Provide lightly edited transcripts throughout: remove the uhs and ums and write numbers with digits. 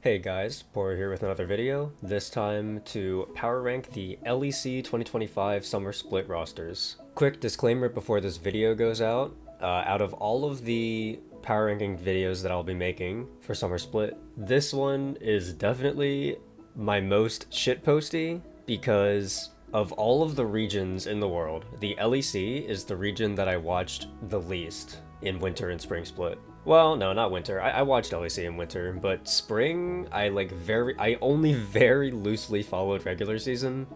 Hey guys, Bor here with another video, this time to power rank the LEC 2025 Summer Split rosters. Quick disclaimer before this video goes out of all of the power ranking videos that I'll be making for Summer Split, this one is definitely my most shitposty because of all of the regions in the world, the LEC is the region that I watched the least in Winter and Spring Split. Well, no, not winter. I watched LEC in winter, but spring, I only very loosely followed regular season,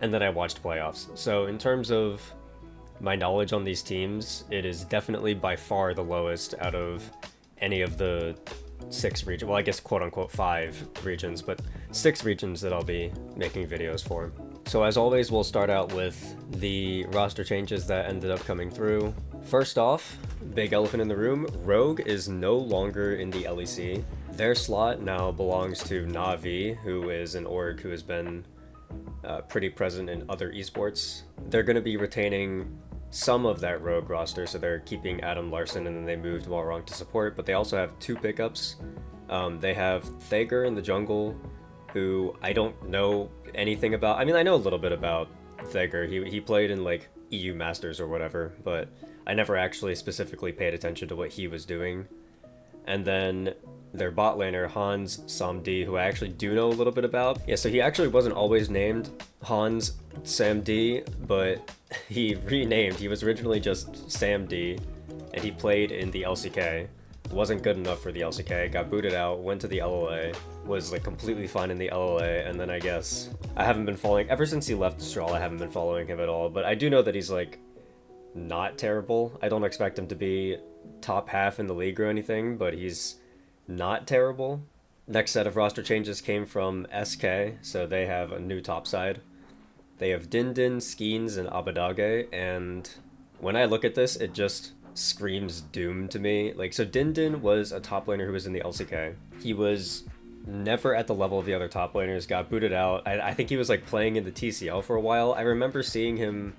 and then I watched playoffs. So in terms of my knowledge on these teams, it is definitely by far the lowest out of any of the 6 regions. Well, I guess quote unquote 5 regions, but 6 regions that I'll be making videos for. So as always, we'll start out with the roster changes that ended up coming through. First off, big elephant in the room, Rogue is no longer in the LEC. Their slot now belongs to Na'Vi, who is an org who has been pretty present in other esports. They're going to be retaining some of that Rogue roster, so they're keeping Adam Larson and then they moved Walrong to support, but they also have 2 pickups. They have Thager in the jungle, who I don't know anything about. I mean, I know a little bit about Thager. He played in like EU Masters or whatever, but I never actually specifically paid attention to what he was doing. And then their bot laner, Hans Samdi, who I actually do know a little bit about. Yeah, so he actually wasn't always named Hans Samdi, but he renamed. He was originally just Samdi, and he played in the LCK. Wasn't good enough for the LCK, got booted out, went to the LLA, was like completely fine in the LLA, and then I guess I haven't been following, ever since he left Strahl, I haven't been following him at all, but I do know that he's like not terrible. I don't expect him to be top half in the league or anything, but he's not terrible. Next set of roster changes came from SK, so they have a new top side. They have Dindin, Skeens, and Abadage, and when I look at this, it just screams doom to me. Like, so Dindin was a top laner who was in the LCK. He was never at the level of the other top laners, got booted out. I think he was like playing in the TCL for a while. I remember seeing him,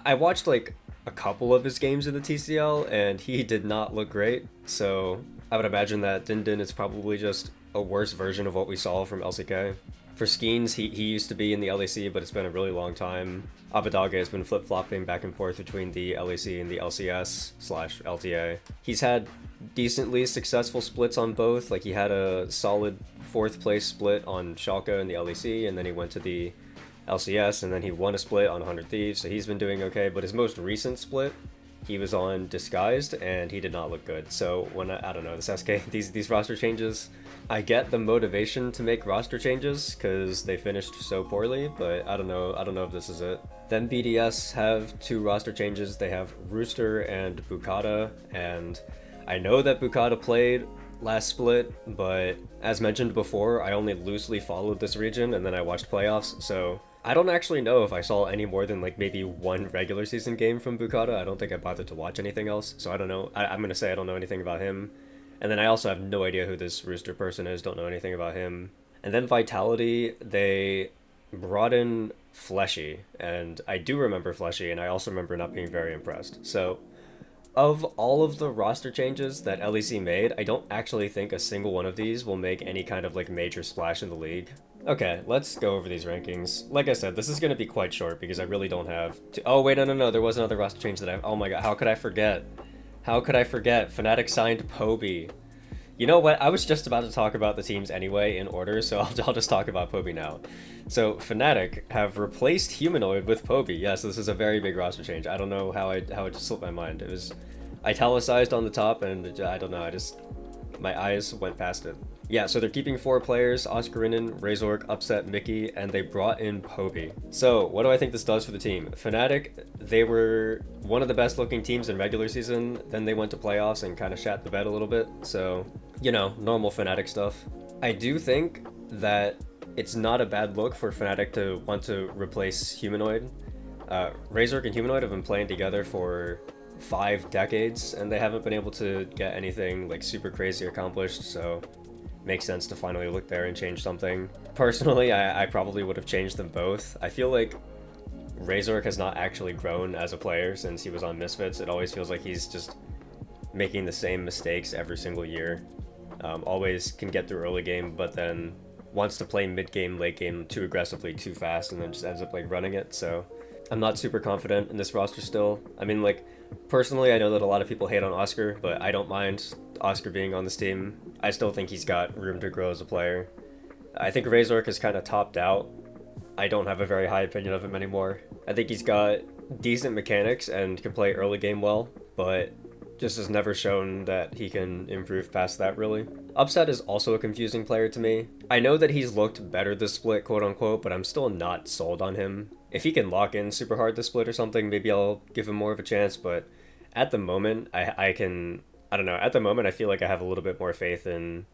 I watched like a couple of his games in the TCL and he did not look great. So I would imagine that Dindin is probably just a worse version of what we saw from LCK. For Skeens, he used to be in the LEC, but it's been a really long time. Abadage has been flip-flopping back and forth between the LEC and the LCS/LTA. He's had decently successful splits on both. Like, he had a solid 4th place split on Schalke in the LEC, and then he went to the LCS, and then he won a split on 100 Thieves, so he's been doing okay. But his most recent split, he was on Disguised, and he did not look good. So when I don't know, this SK, these roster changes, I get the motivation to make roster changes because they finished so poorly, but I don't know if this is it. Then BDS have 2 roster changes. They have Rooster and Bukata, and I know that Bukata played last split, but as mentioned before, I only loosely followed this region and then I watched playoffs, so I don't actually know if I saw any more than like maybe 1 regular season game from Bukata. I don't think I bothered to watch anything else, so I don't know. I'm gonna say I don't know anything about him. And then I also have no idea who this Rooster person is, don't know anything about him. And then Vitality, they brought in Fleshy, and I do remember Fleshy, and I also remember not being very impressed. So of all of the roster changes that LEC made, I don't actually think a single one of these will make any kind of like major splash in the league. Okay, let's go over these rankings. Like I said, this is going to be quite short because I really don't have to... Oh, wait, no, there was another roster change that oh my god, how could I forget? How could I forget? Fnatic signed Poby. You know what? I was just about to talk about the teams anyway in order, so I'll just talk about Poby now. So Fnatic have replaced Humanoid with Poby. Yes, this is a very big roster change. I don't know how it just slipped my mind. It was italicized on the top, and I don't know. My eyes went past it. Yeah, so they're keeping 4 players, Oscarinen, Razork, Upset, Mickey, and they brought in Poby. So, what do I think this does for the team? Fnatic, they were one of the best looking teams in regular season, then they went to playoffs and kind of shat the bed a little bit, so, you know, normal Fnatic stuff. I do think that it's not a bad look for Fnatic to want to replace Humanoid. Razork and Humanoid have been playing together for 5 decades, and they haven't been able to get anything like super crazy accomplished, so makes sense to finally look there and change something. Personally, I probably would have changed them both. I feel like Razork has not actually grown as a player since he was on Misfits. It always feels like he's just making the same mistakes every single year. Always can get through early game, but then wants to play mid game, late game too aggressively, too fast, and then just ends up like running it. So I'm not super confident in this roster still. I mean, like, personally, I know that a lot of people hate on Oscar, but I don't mind Oscar being on this team. I still think he's got room to grow as a player. I think Razork is kind of topped out. I don't have a very high opinion of him anymore. I think he's got decent mechanics and can play early game well, but just has never shown that he can improve past that, really. Upset is also a confusing player to me. I know that he's looked better this split, quote unquote, but I'm still not sold on him. If he can lock in super hard this split or something, maybe I'll give him more of a chance, but at the moment, I don't know, at the moment I feel like I have a little bit more faith in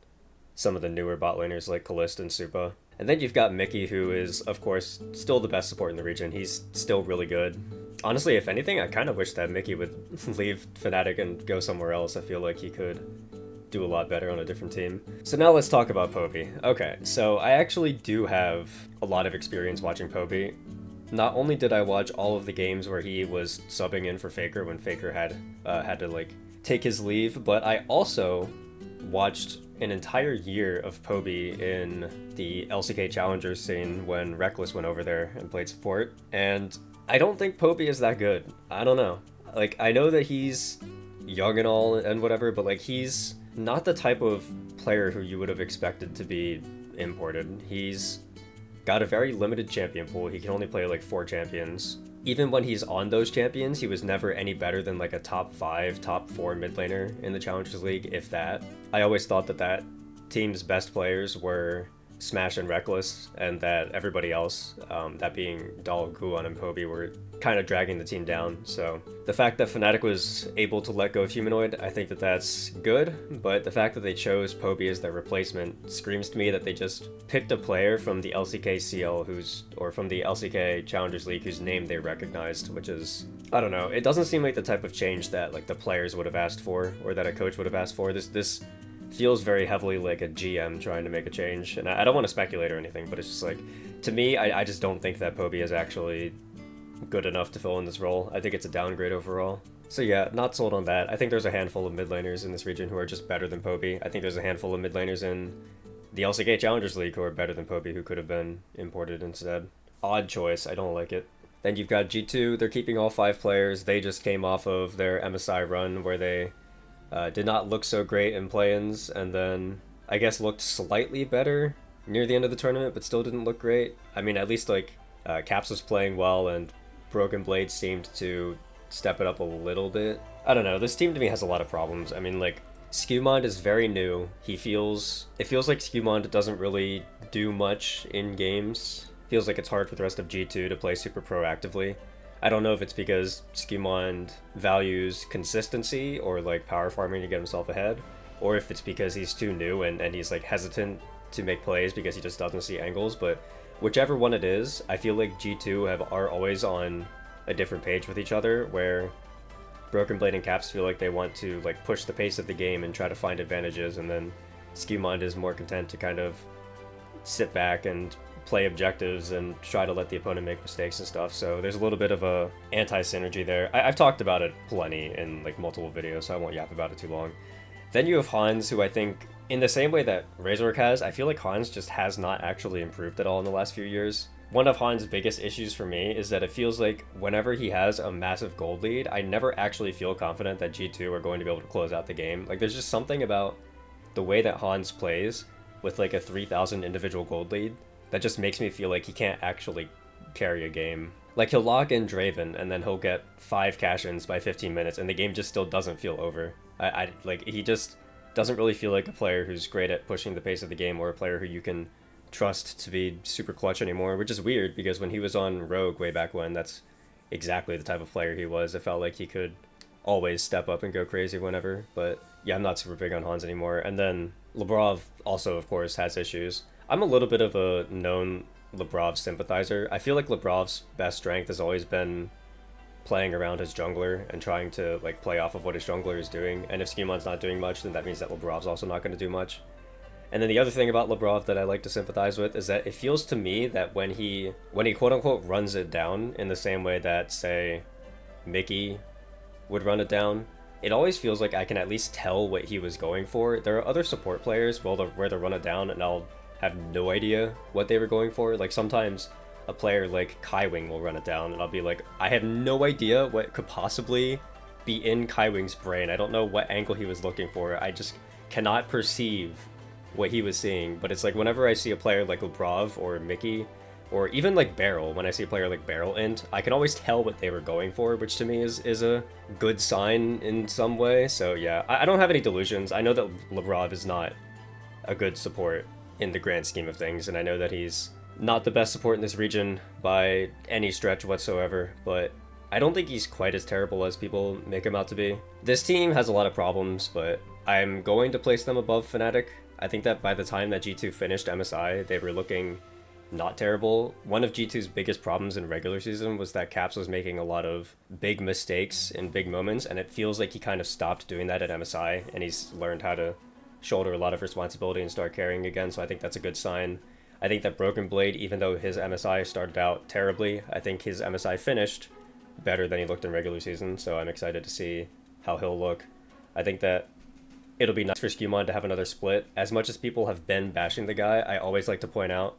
some of the newer bot laners like Kalist and Supa. And then you've got Mickey, who is, of course, still the best support in the region. He's still really good. Honestly, if anything, I kind of wish that Mickey would leave Fnatic and go somewhere else. I feel like he could do a lot better on a different team. So now let's talk about Poby. Okay, so I actually do have a lot of experience watching Poby. Not only did I watch all of the games where he was subbing in for Faker when Faker had to like take his leave, but I also watched an entire year of Poby in the LCK Challengers scene when Reckless went over there and played support, and I don't think Poby is that good. I don't know. Like, I know that he's young and all and whatever, but like, he's not the type of player who you would have expected to be imported. He's got a very limited champion pool. He can only play like 4 champions. Even when he's on those champions, he was never any better than like a top 5, top 4 mid laner in the Challengers League, if that. I always thought that team's best players were Smash and Reckless, and that everybody else, that being Dahl, Guan, and Poby, were kind of dragging the team down. So the fact that Fnatic was able to let go of Humanoid, I think that that's good, but the fact that they chose Poby as their replacement screams to me that they just picked a player from the LCK CL or from the LCK Challengers League whose name they recognized, which is, I don't know, it doesn't seem like the type of change that like the players would have asked for, or that a coach would have asked for. This feels very heavily like a GM trying to make a change, and I don't want to speculate or anything, but it's just like, to me, I just don't think that Poby is actually good enough to fill in this role. I think it's a downgrade overall. So yeah, not sold on that. I think there's a handful of mid laners in this region who are just better than Poby. I think there's a handful of mid laners in the LCK Challengers League who are better than Poby, who could have been imported instead. Odd choice, I don't like it. Then you've got G2, they're keeping all 5 players. They just came off of their MSI run where they did not look so great in play-ins, and then I guess looked slightly better near the end of the tournament, but still didn't look great. I mean, at least like Caps was playing well, and Broken Blade seemed to step it up a little bit. I don't know, this team to me has a lot of problems. I mean, like, Skewmond is very new. It feels like Skewmond doesn't really do much in games. Feels like it's hard for the rest of G2 to play super proactively. I don't know if it's because Skewmond values consistency or like power farming to get himself ahead, or if it's because he's too new and he's like hesitant to make plays because he just doesn't see angles, but whichever one it is, I feel like G2 are always on a different page with each other, where Broken Blade and Caps feel like they want to like push the pace of the game and try to find advantages, and then Skewmond is more content to kind of sit back and play objectives and try to let the opponent make mistakes and stuff. So there's a little bit of a anti-synergy there. I've talked about it plenty in like multiple videos, so I won't yap about it too long. Then you have Hans, who I think, in the same way that Razork has, I feel like Hans just has not actually improved at all in the last few years. One of Hans' biggest issues for me is that it feels like whenever he has a massive gold lead, I never actually feel confident that G2 are going to be able to close out the game. Like, there's just something about the way that Hans plays with like a 3,000 individual gold lead that just makes me feel like he can't actually carry a game. Like, he'll lock in Draven, and then he'll get 5 cash-ins by 15 minutes, and the game just still doesn't feel over. Like, he just doesn't really feel like a player who's great at pushing the pace of the game, or a player who you can trust to be super clutch anymore, which is weird, because when he was on Rogue way back when, that's exactly the type of player he was. It felt like he could always step up and go crazy whenever, but yeah, I'm not super big on Hans anymore. And then Labrov also, of course, has issues. I'm a little bit of a known Labrov sympathizer. I feel like Labrov's best strength has always been playing around his jungler and trying to like play off of what his jungler is doing. And if Skewmond's not doing much, then that means that Labrov's also not going to do much. And then the other thing about Labrov that I like to sympathize with is that it feels to me that when he quote-unquote runs it down in the same way that, say, Mickey would run it down, it always feels like I can at least tell what he was going for. There are other support players where they'll run it down and I'll have no idea what they were going for. Like sometimes a player like Kaiwing will run it down and I'll be like, I have no idea what could possibly be in Kaiwing's brain. I don't know what angle he was looking for. I just cannot perceive what he was seeing. But it's like whenever I see a player like Lebrov or Mickey, or even like Barrel, when I see a player like Barrel Int, I can always tell what they were going for, which to me is a good sign in some way. So yeah, I don't have any delusions. I know that Lebrov is not a good support in the grand scheme of things, and I know that he's not the best support in this region by any stretch whatsoever, but I don't think he's quite as terrible as people make him out to be. This team has a lot of problems, but I'm going to place them above Fnatic. I think that by the time that G2 finished MSI, they were looking not terrible. One of G2's biggest problems in regular season was that Caps was making a lot of big mistakes in big moments, and it feels like he kind of stopped doing that at MSI, and he's learned how to shoulder a lot of responsibility and start carrying again, so I think that's a good sign. I think that Broken Blade, even though his MSI started out terribly, I think his MSI finished better than he looked in regular season, so I'm excited to see how he'll look. I think that it'll be nice for Skewmon to have another split. As much as people have been bashing the guy, I always like to point out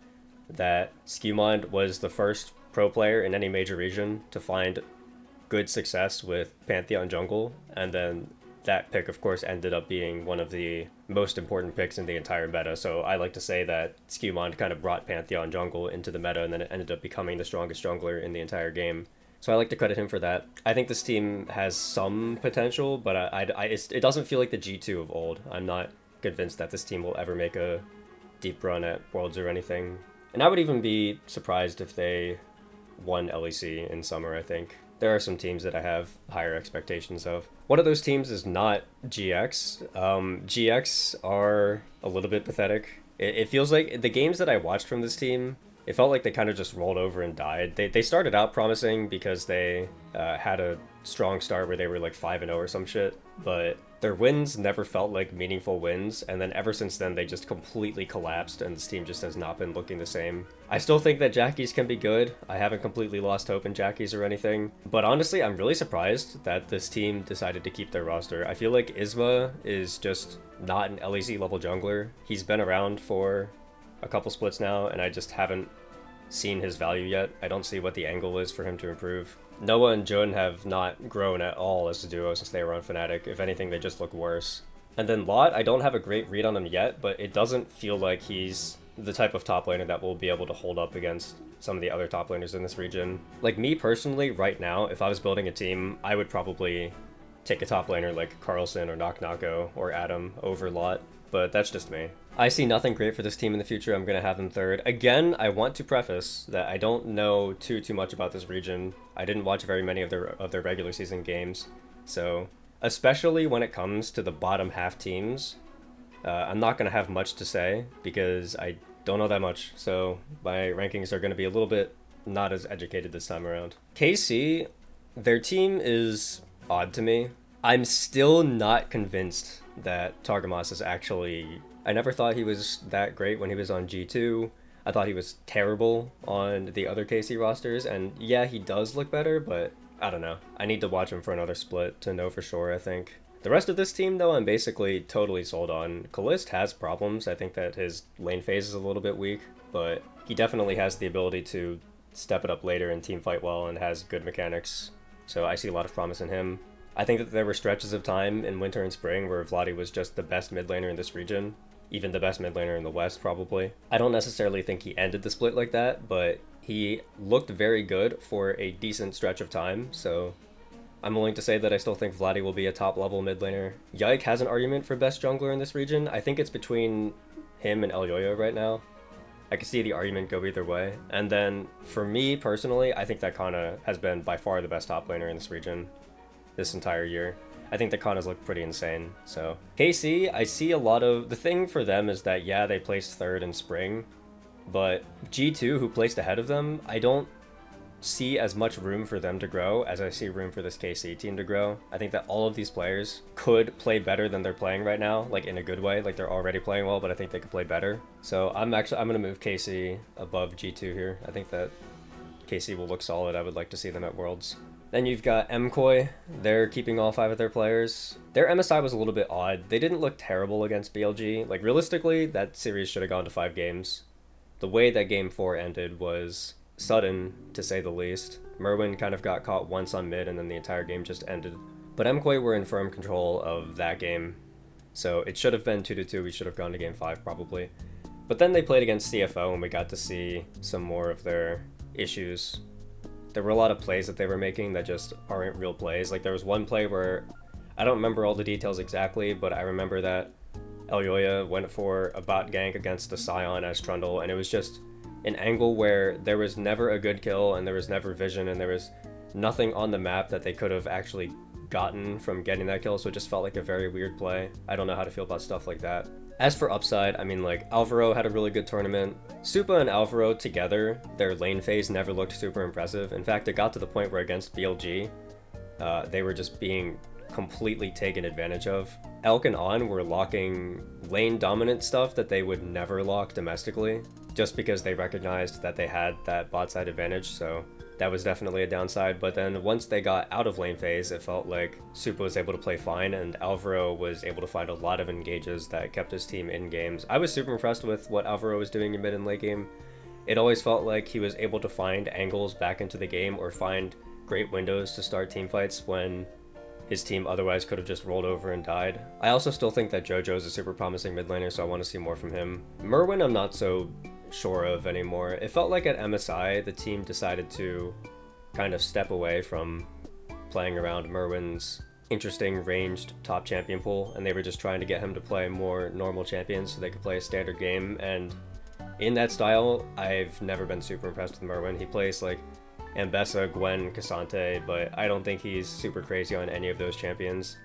that Skewmon was the first pro player in any major region to find good success with Pantheon jungle, and then that pick, of course, ended up being one of the most important picks in the entire meta. So I like to say that Skewmon kind of brought Pantheon jungle into the meta, and then it ended up becoming the strongest jungler in the entire game. So I like to credit him for that. I think this team has some potential, but it doesn't feel like the G2 of old. I'm not convinced that this team will ever make a deep run at Worlds or anything. And I would even be surprised if they won LEC in summer, I think. There are some teams that I have higher expectations of. One of those teams is not GX. GX are a little bit pathetic. It feels like the games that I watched from this team, it felt like they kind of just rolled over and died. They started out promising because they had a strong start where they were like 5-0 or some shit, but their wins never felt like meaningful wins, and then ever since then they just completely collapsed and this team just has not been looking the same. I still think that Jackies can be good. I haven't completely lost hope in Jackies or anything, but honestly I'm really surprised that this team decided to keep their roster. I feel like Isma is just not an LEC level jungler. He's been around for a couple splits now, and I just haven't seen his value yet. I don't see what the angle is for him to improve. Noah and Jun have not grown at all as a duo since they were on Fnatic. If anything, they just look worse. And then Lot, I don't have a great read on him yet, but it doesn't feel like he's the type of top laner that will be able to hold up against some of the other top laners in this region. Like me personally, right now, if I was building a team, I would probably take a top laner like Carlson or Knock or Adam over Lot, but that's just me. I see nothing great for this team in the future. I'm going to have them third. Again, I want to preface that I don't know too much about this region. I didn't watch very many of their regular season games. So, especially when it comes to the bottom half teams, I'm not going to have much to say because I don't know that much. So, my rankings are going to be a little bit not as educated this time around. KC, their team is odd to me. I'm still not convinced that Targamas is actually... I never thought he was that great when he was on G2. I thought he was terrible on the other KC rosters, and yeah, he does look better, but I don't know. I need to watch him for another split to know for sure, I think. The rest of this team, though, I'm basically totally sold on. Kalist has problems. I think that his lane phase is a little bit weak, but he definitely has the ability to step it up later and team fight well and has good mechanics, so I see a lot of promise in him. I think that there were stretches of time in winter and spring where Vladi was just the best mid laner in this region. Even the best mid laner in the West, probably. I don't necessarily think he ended the split like that, but he looked very good for a decent stretch of time, so I'm willing to say that I still think Vladi will be a top-level mid laner. Yike has an argument for best jungler in this region. I think it's between him and El Yoyo right now. I can see the argument go either way. And then, for me, personally, I think that Kana has been by far the best top laner in this region this entire year. I think the Kanas look pretty insane. So KC, I see a lot of... The thing for them is that, yeah, they placed third in spring, but G2, who placed ahead of them, I don't see as much room for them to grow as I see room for this KC team to grow. I think that all of these players could play better than they're playing right now, like in a good way. Like they're already playing well, but I think they could play better. So I'm going to move KC above G2 here. I think that KC will look solid. I would like to see them at Worlds. Then you've got MKOI. They're keeping all 5 of their players. Their MSI was a little bit odd. They didn't look terrible against BLG. Like, realistically, that series should have gone to 5 games. The way that Game 4 ended was sudden, to say the least. Merwin kind of got caught once on mid, and then the entire game just ended. But MKOI were in firm control of that game. So it should have been 2-2. We should have gone to Game 5, probably. But then they played against CFO, and we got to see some more of their issues. There were a lot of plays that they were making that just aren't real plays. Like, there was one play where, I don't remember all the details exactly, but I remember that Elyoya went for a bot gank against the Scion as Trundle, and it was just an angle where there was never a good kill, and there was never vision, and there was nothing on the map that they could have actually gotten from getting that kill, so it just felt like a very weird play. I don't know how to feel about stuff like that. As for upside, I mean, like, Alvaro had a really good tournament. Supa and Alvaro together, their lane phase never looked super impressive. In fact, it got to the point where against BLG, they were just being completely taken advantage of. Elk and On were locking lane dominant stuff that they would never lock domestically, just because they recognized that they had that bot side advantage, so that was definitely a downside. But then once they got out of lane phase, it felt like Supa was able to play fine, and Alvaro was able to find a lot of engages that kept his team in games. I was super impressed with what Alvaro was doing in mid and late game. It always felt like he was able to find angles back into the game or find great windows to start team fights when his team otherwise could have just rolled over and died. I also still think that Jojo is a super promising mid laner, so I want to see more from him. Merwin, I'm not so sure of anymore. It felt like at MSI, the team decided to kind of step away from playing around Merwin's interesting ranged top champion pool, and they were just trying to get him to play more normal champions so they could play a standard game. And in that style, I've never been super impressed with Merwin. He plays like Ambessa, Gwen, Cassante, but I don't think he's super crazy on any of those champions.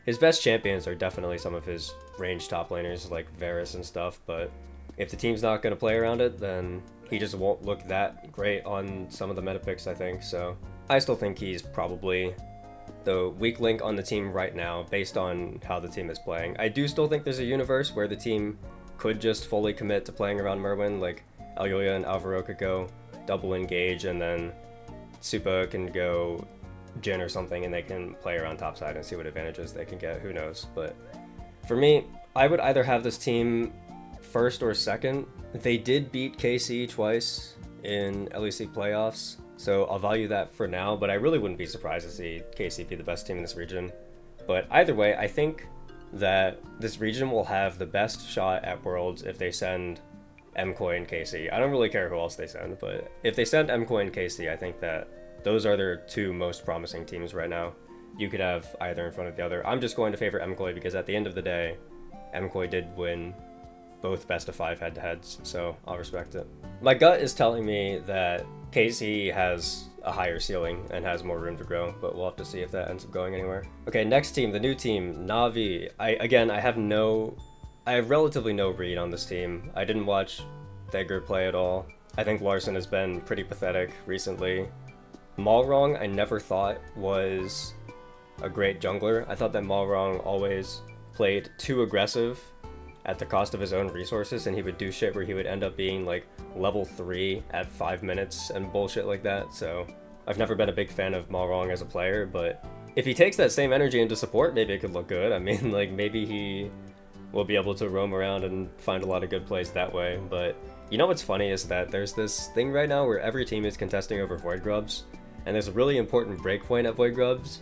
His best champions are definitely some of his ranged top laners like Varus and stuff, but if the team's not going to play around it, then he just won't look that great on some of the meta picks, I think. So I still think he's probably the weak link on the team right now based on how the team is playing. I do still think there's a universe where the team could just fully commit to playing around Merwin, like Elyoya and Alvaro could go double engage, and then Supa can go Jhin or something, and they can play around topside and see what advantages they can get, who knows. But for me, I would either have this team first or second. They did beat KC twice in LEC playoffs, so I'll value that for now, but I really wouldn't be surprised to see KC be the best team in this region. But either way, I think that this region will have the best shot at Worlds if they send MKOI and KC. I don't really care who else they send, but if they send MKOI and KC, I think that those are their two most promising teams right now. You could have either in front of the other. I'm just going to favor MKOI because at the end of the day, MKOI did win both best of 5 head-to-heads, so I'll respect it. My gut is telling me that KC has a higher ceiling and has more room to grow, but we'll have to see if that ends up going anywhere. Okay, next team, the new team, Na'Vi. I have relatively no read on this team. I didn't watch Thegger play at all. I think Larson has been pretty pathetic recently. Malrong I never thought was a great jungler. I thought that Malrong always played too aggressive at the cost of his own resources, and he would do shit where he would end up being like level 3 at 5 minutes and bullshit like that. So I've never been a big fan of Malrong as a player, but if he takes that same energy into support, maybe it could look good. I mean, like, maybe he will be able to roam around and find a lot of good plays that way. But you know what's funny is that there's this thing right now where every team is contesting over Void Grubs, and there's a really important breakpoint at Void Grubs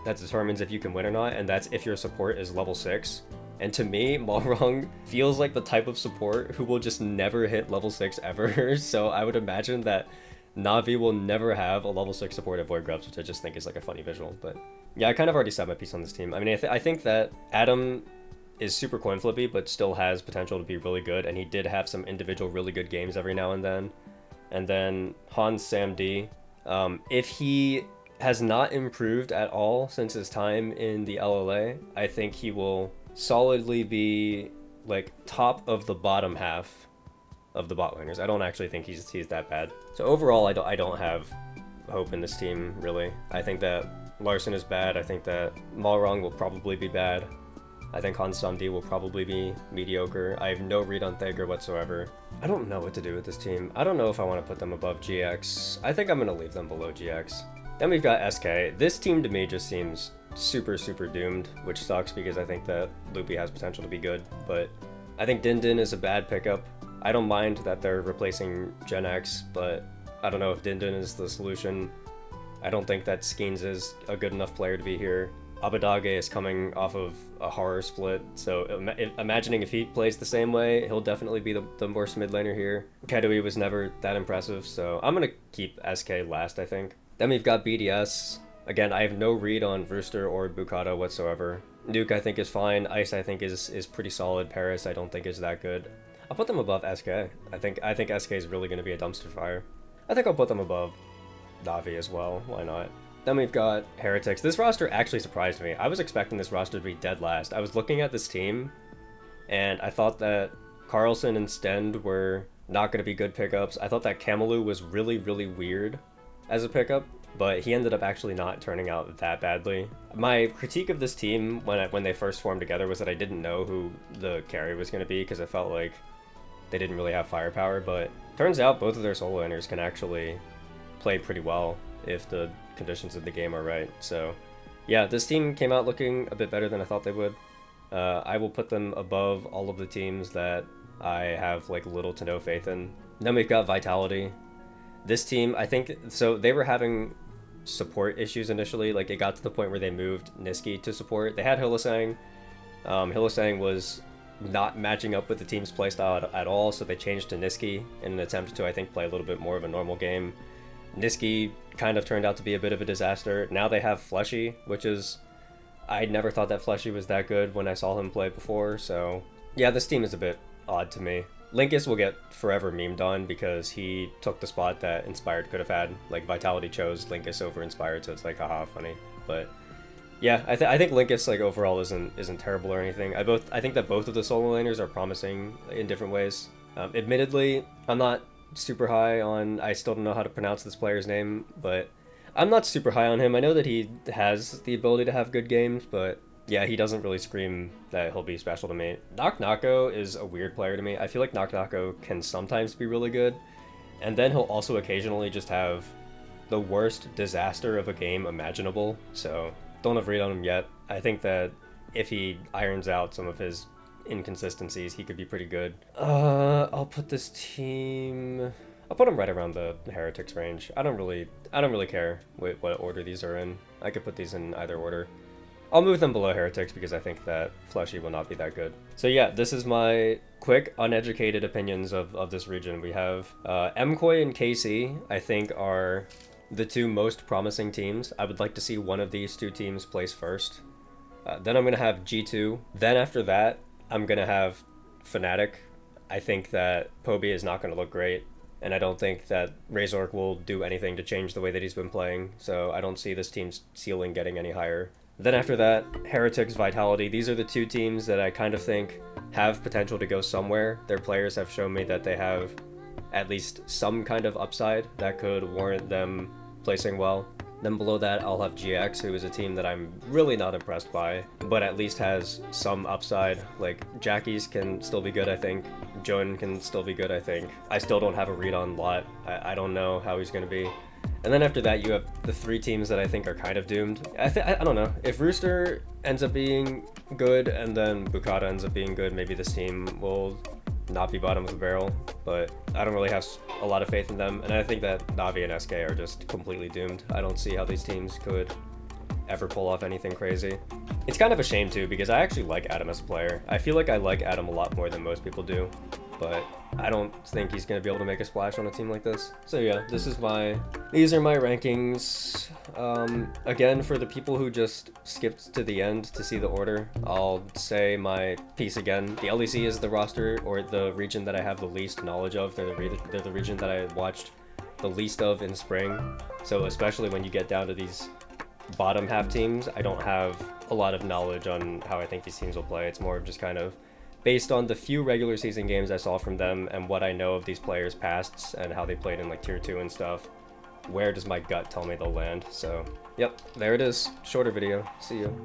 that determines if you can win or not, and that's if your support is level 6. And to me, Malrong feels like the type of support who will just never hit level 6 ever. So I would imagine that Na'Vi will never have a level 6 support at Void Grubs, which I just think is like a funny visual. But yeah, I kind of already said my piece on this team. I mean, I think that Adam is super coin flippy, but still has potential to be really good, and he did have some individual really good games every now and then. And then Hans Sam D, if he has not improved at all since his time in the LLA, I think he will solidly be like top of the bottom half of the bot laners. I don't actually think he's that bad. So overall, I don't have hope in this team, really. I think that Larson is bad. I think that Malrong will probably be bad. I think Hans Samdi will probably be mediocre. I have no read on Thegger whatsoever. I don't know what to do with this team. I don't know if I want to put them above GX. I think I'm going to leave them below GX. Then we've got SK. This team to me just seems super, super doomed, which sucks because I think that Loopy has potential to be good, but I think Din Din is a bad pickup. I don't mind that they're replacing Gen X, but I don't know if Din Din is the solution. I don't think that Skeens is a good enough player to be here. Abadage is coming off of a horror split, so imagining if he plays the same way, he'll definitely be the worst mid laner here. Kedui was never that impressive, so I'm gonna keep SK last, I think. Then we've got BDS. Again, I have no read on Rooster or Bukata whatsoever. Nuke I think is fine, Ice I think is pretty solid, Paris I don't think is that good. I'll put them above SK. I think SK is really gonna be a dumpster fire. I think I'll put them above Navi as well, why not? Then we've got Heretics. This roster actually surprised me. I was expecting this roster to be dead last. I was looking at this team, and I thought that Carlson and Stend were not going to be good pickups. I thought that Camelou was really, really weird as a pickup, but he ended up actually not turning out that badly. My critique of this team when they first formed together was that I didn't know who the carry was going to be because I felt like they didn't really have firepower, but turns out both of their solo laners can actually play pretty well if the conditions of the game are right. So yeah, this team came out looking a bit better than I thought they would. I will put them above all of the teams that I have like little to no faith in. Then we've got Vitality. This team, I think, so they were having support issues initially. Like it got to the point where they moved Niski to support. They had Hylissang. Hylissang was not matching up with the team's playstyle at all, so they changed to Niski in an attempt to, I think, play a little bit more of a normal game. Niski kind of turned out to be a bit of a disaster. Now they have Fleshy, which is... I never thought that Fleshy was that good when I saw him play before, so... Yeah, this team is a bit odd to me. Linkus will get forever memed on because he took the spot that Inspired could have had. Like, Vitality chose Linkus over Inspired, so it's like, haha, funny. But yeah, I think Linkus, like, overall isn't terrible or anything. I think that both of the solo laners are promising in different ways. Admittedly, I'm not super high on... I still don't know how to pronounce this player's name, but I'm not super high on him. I know that he has the ability to have good games, but yeah, he doesn't really scream that he'll be special to me. Knock Nako is a weird player to me. I feel like Knock Nako can sometimes be really good, and then he'll also occasionally just have the worst disaster of a game imaginable, so don't have read on him yet. I think that if he irons out some of his inconsistencies, he could be pretty good. I'll put this team... I'll put them right around the Heretics range. I don't really care what order these are in. I could put these in either order. I'll move them below Heretics because I think that Fleshy will not be that good. So yeah, this is my quick, uneducated opinions of this region. We have MKOI and KC, I think, are the two most promising teams. I would like to see one of these two teams place first. Then I'm going to have G2. Then after that, I'm going to have Fnatic. I think that Poby is not going to look great, and I don't think that Razork will do anything to change the way that he's been playing, so I don't see this team's ceiling getting any higher. Then after that, Heretics, Vitality. These are the two teams that I kind of think have potential to go somewhere. Their players have shown me that they have at least some kind of upside that could warrant them placing well. Then below that, I'll have GX, who is a team that I'm really not impressed by, but at least has some upside. Like, Jackie's can still be good, I think. Joan can still be good, I think. I still don't have a read on Lot. I don't know how he's going to be. And then after that, you have the three teams that I think are kind of doomed. I don't know. If Rooster ends up being good and then Bukata ends up being good, maybe this team will not be bottom of the barrel, but I don't really have a lot of faith in them, and I think that Navi and SK are just completely doomed. I don't see how these teams could ever pull off anything crazy. It's kind of a shame too, because I actually like Adam as a player. I feel like I like Adam a lot more than most people do, but I don't think he's going to be able to make a splash on a team like this. So yeah, these are my rankings. Again, for the people who just skipped to the end to see the order, I'll say my piece again. The LEC is the roster or the region that I have the least knowledge of. They're the region that I watched the least of in spring. So especially when you get down to these bottom half teams, I don't have a lot of knowledge on how I think these teams will play. It's more of just kind of based on the few regular season games I saw from them and what I know of these players' pasts and how they played in like tier 2 and stuff. Where does my gut tell me they'll land? So, yep, there it is. Shorter video. See you.